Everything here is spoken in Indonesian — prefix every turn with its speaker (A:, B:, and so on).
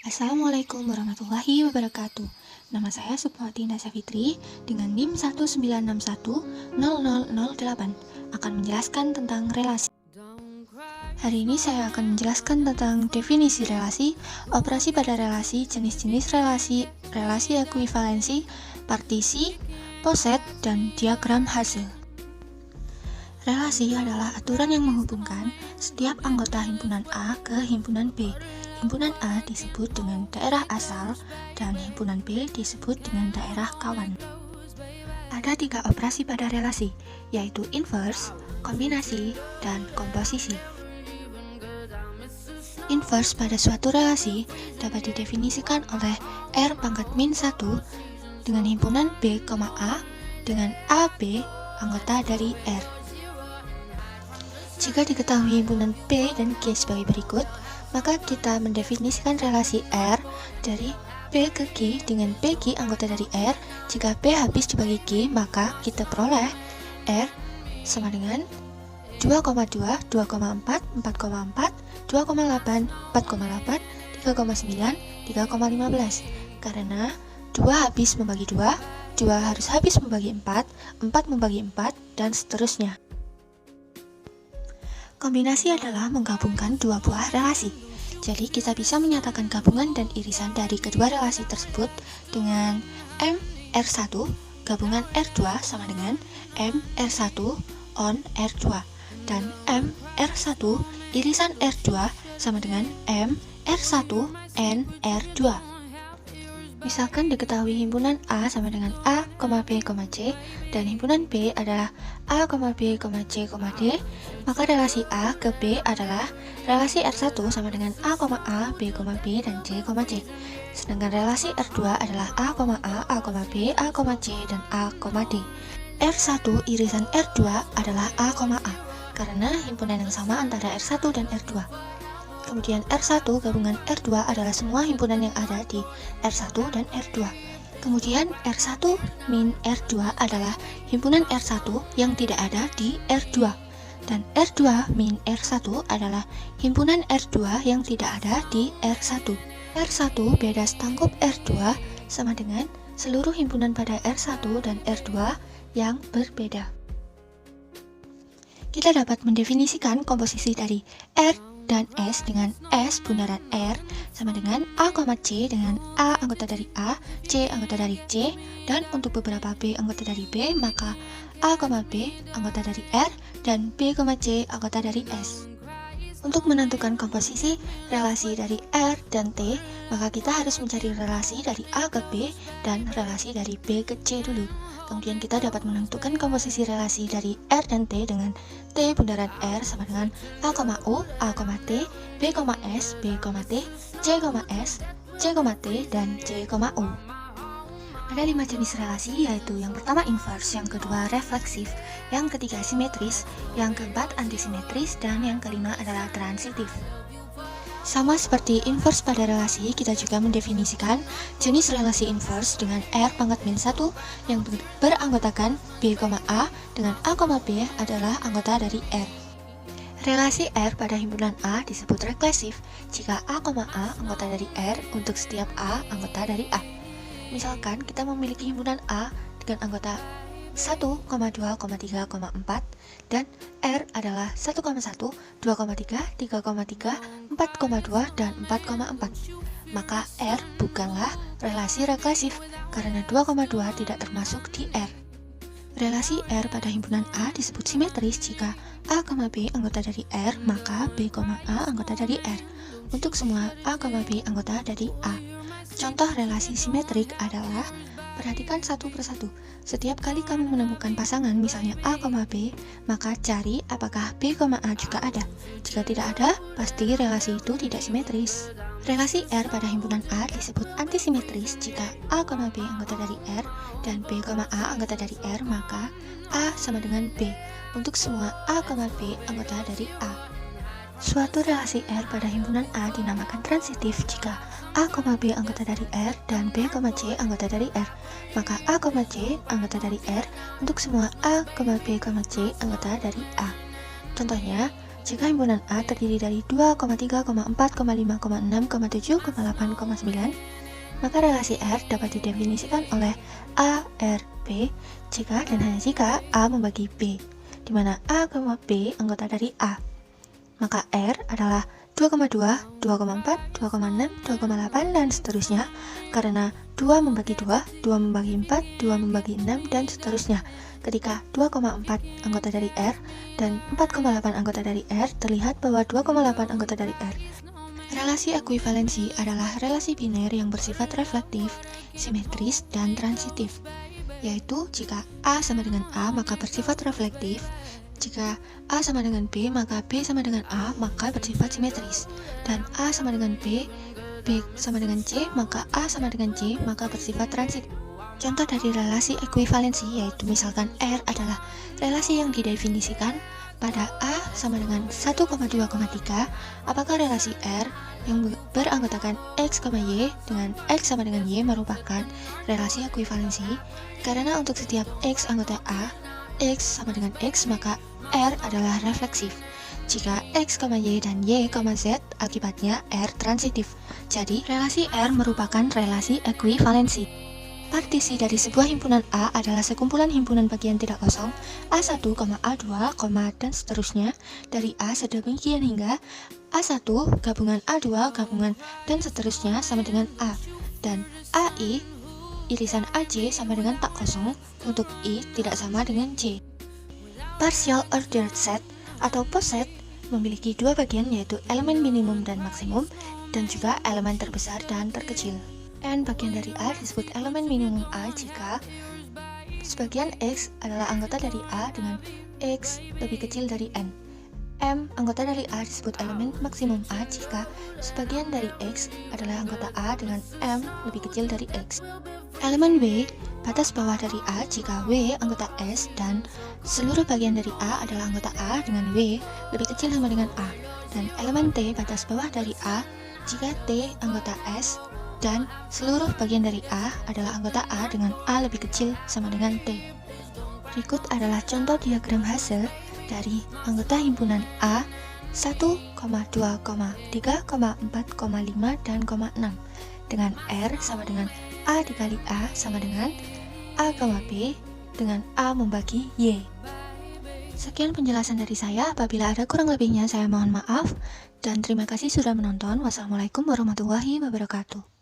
A: Assalamualaikum warahmatullahi wabarakatuh. Nama saya Supawati Nasa Fitri dengan NIM 196100008 akan menjelaskan tentang relasi. Hari ini saya akan menjelaskan tentang definisi relasi, operasi pada relasi, jenis-jenis relasi, relasi ekuivalensi, partisi, poset, dan diagram hasil. Relasi adalah aturan yang menghubungkan setiap anggota himpunan A ke himpunan B. Himpunan A disebut dengan daerah asal dan himpunan B disebut dengan daerah kawan. Ada 3 operasi pada relasi, yaitu inverse, kombinasi, dan komposisi. Inverse pada suatu relasi dapat didefinisikan oleh R pangkat min 1 dengan himpunan B, A dengan AB anggota dari R. Jika diketahui himpunan P dan Q sebagai berikut, maka kita mendefinisikan relasi R dari P ke Q dengan PQ anggota dari R. Jika P habis dibagi Q, maka kita peroleh R sama dengan 2,2, 2,4, 4,4, 2,8, 4,8, 3,9, 3,15. Karena 2 habis membagi 2, 2 harus habis membagi 4, 4 membagi 4, dan seterusnya. Kombinasi adalah menggabungkan 2 buah relasi. Jadi kita bisa menyatakan gabungan dan irisan dari kedua relasi tersebut dengan MR1 gabungan R2 sama dengan MR1 on R2 dan MR1 irisan R2 sama dengan MR1 N R2. Misalkan diketahui himpunan A sama dengan A, B, C dan himpunan B adalah A, B, C, D, maka relasi A ke B adalah relasi R1 sama dengan A, B, dan C, C. Sedangkan relasi R2 adalah A, B, C, dan A, D. R1 irisan R2 adalah A, karena himpunan yang sama antara R1 dan R2. Kemudian R1 gabungan R2 adalah semua himpunan yang ada di R1 dan R2. Kemudian R1 min R2 adalah himpunan R1 yang tidak ada di R2. Dan R2 min R1 adalah himpunan R2 yang tidak ada di R1. R1 beda setangkup R2 sama dengan seluruh himpunan pada R1 dan R2 yang berbeda. Kita dapat mendefinisikan komposisi dari R dan S dengan S bundaran R sama dengan A, C dengan A anggota dari A, C anggota dari C, dan untuk beberapa B anggota dari B, maka A, B anggota dari R dan B, C anggota dari S. Untuk menentukan komposisi relasi dari R dan T, maka kita harus mencari relasi dari A ke B dan relasi dari B ke C dulu. Kemudian kita dapat menentukan komposisi relasi dari R dan T dengan T bundaran R sama dengan A, U, A, T, B, S, B, T, C, S, C, T, dan C, U. Ada 5 jenis relasi, yaitu yang pertama inverse, yang kedua refleksif, yang ketiga simetris, yang keempat antisimetris, dan yang kelima adalah transitif. Sama seperti inverse pada relasi, kita juga mendefinisikan jenis relasi inverse dengan R pangkat min 1 yang beranggotakan B, A dengan A, B adalah anggota dari R. Relasi R pada himpunan A disebut reklesif jika A, anggota dari R untuk setiap A anggota dari A. Misalkan kita memiliki himpunan A dengan anggota 1, 2, 3, 4 dan R adalah 1, 1, 2, 3, 3,3, 4,2 dan 4,4. Maka R bukanlah relasi reklesif karena 2,2 tidak termasuk di R. Relasi R pada himpunan A disebut simetris jika A, B anggota dari R, maka B, A anggota dari R. Untuk semua A, B anggota dari A. Contoh relasi simetrik adalah, perhatikan satu persatu. Setiap kali kamu menemukan pasangan, misalnya A, B, maka cari apakah B, A juga ada. Jika tidak ada, pasti relasi itu tidak simetris. Relasi R pada himpunan A disebut antisimetris jika A, B anggota dari R dan B, A anggota dari R, maka A sama dengan B. Untuk semua A, B anggota dari A. Suatu relasi R pada himpunan A dinamakan transitif jika A, B anggota dari R dan B, C anggota dari R. Maka A, C anggota dari R untuk semua A, B, C anggota dari A. Contohnya, Jika himpunan A terdiri dari 2, 3, 4, 5, 6, 7, 8, 9, maka relasi R dapat didefinisikan oleh A, R, B jika dan hanya jika A membagi B, di mana A, B anggota dari A. Maka R adalah 2,2, 2,4, 2,6, 2,8, dan seterusnya, karena 2 membagi 2, 2 membagi 4, 2 membagi 6, dan seterusnya. Ketika 2,4 anggota dari R dan 4,8 anggota dari R, terlihat bahwa 2,8 anggota dari R. Relasi ekuivalensi adalah relasi biner yang bersifat reflektif, simetris, dan transitif, yaitu jika A sama dengan A maka bersifat reflektif, jika A sama dengan B maka B sama dengan A maka bersifat simetris, dan A sama dengan B, B sama dengan C maka A sama dengan C maka bersifat transitif. Contoh dari relasi ekuivalensi yaitu misalkan R adalah relasi yang didefinisikan pada A sama dengan 1,2,3, apakah relasi R yang beranggotakan X, Y dengan X sama dengan Y merupakan relasi ekuivalensi? Karena untuk setiap X anggota A, X sama dengan X, maka R adalah refleksif. Jika X, Y, dan Y, Z, akibatnya R transitif. Jadi, relasi R merupakan relasi ekuivalensi. Partisi dari sebuah himpunan A adalah sekumpulan himpunan bagian tidak kosong A1, A2, dan seterusnya dari A sedemikian hingga A1 gabungan A2 gabungan dan seterusnya sama dengan A, dan AI irisan AJ sama dengan tak kosong untuk I tidak sama dengan J. Partial ordered set atau poset memiliki dua bagian yaitu elemen minimum dan maksimum dan juga elemen terbesar dan terkecil. N bagian dari A disebut elemen minimum A jika sebagian X adalah anggota dari A dengan X lebih kecil dari N. M anggota dari A disebut elemen maksimum A jika sebagian dari X adalah anggota A dengan M lebih kecil dari X. Elemen W batas bawah dari A jika W anggota S dan seluruh bagian dari A adalah anggota A dengan W lebih kecil sama dengan A. Dan elemen T batas bawah dari A jika T anggota S dan seluruh bagian dari A adalah anggota A dengan A lebih kecil sama dengan T. Berikut adalah contoh diagram hasil dari anggota himpunan A 1, 2, 3, 4, 5, dan 6 dengan R sama dengan A dikali A sama dengan A, B dengan A membagi Y. Sekian penjelasan dari saya, apabila ada kurang lebihnya saya mohon maaf dan terima kasih sudah menonton. Wassalamualaikum warahmatullahi wabarakatuh.